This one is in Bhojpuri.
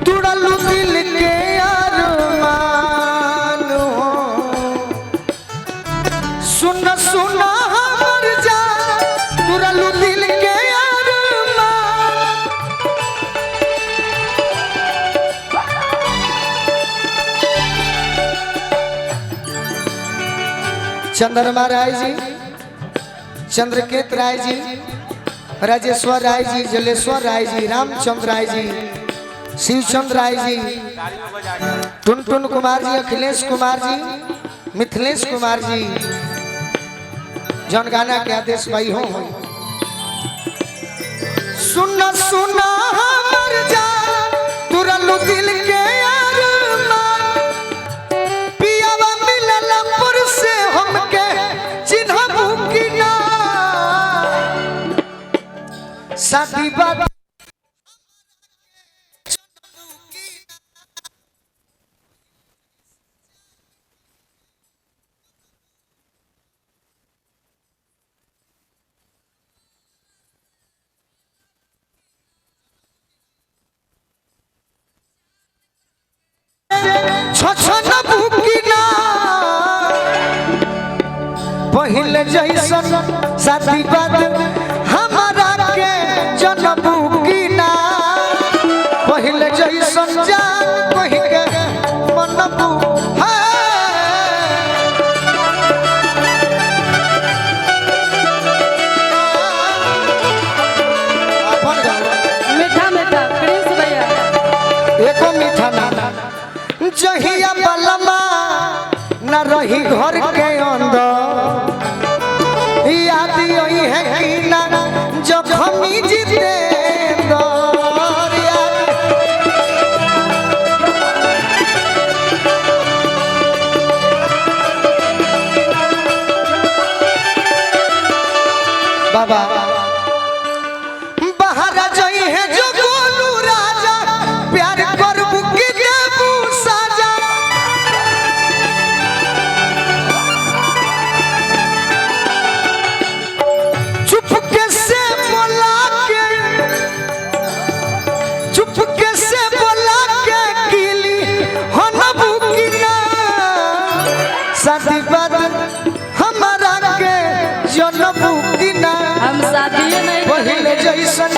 तुड़लू दिल के अरमान हो सुन सुना हमर जान तुड़लू दिल के अरमान चंद्रमा राय जी चंद्रकेत राय जी राजेश्वर राय जी जलेश्वर राय जी रामचंद्र राय जी शिवचंद्र राय जी टुनटुन कुमार जी अखिलेश कुमार जी मिथिलेश कुमार जी जौन गाना के आदेश भाई हो सुना सुना हमर जान तुरलू दिल के अरमान पियावा मिलल पुर से हमके चिन्हबू कि ना शादी बात पहले जैसन साथी बात हमारा के जनबू की ना पहले जैसन जान कही के मनबू मीठा मीठा प्रिंस भैया एको मीठा ना जहिया बलमा न रही घर के अंदर याद यही है कि ना जब हम जीते बाबा बाहर जाई है जो गोलू राजा प्यार करबू कि देबू साजा चुपके से बोला के किली हनबू कि ना शादी बात हमारा के जनबू कि ना हम शादी नहीं पहले जैसन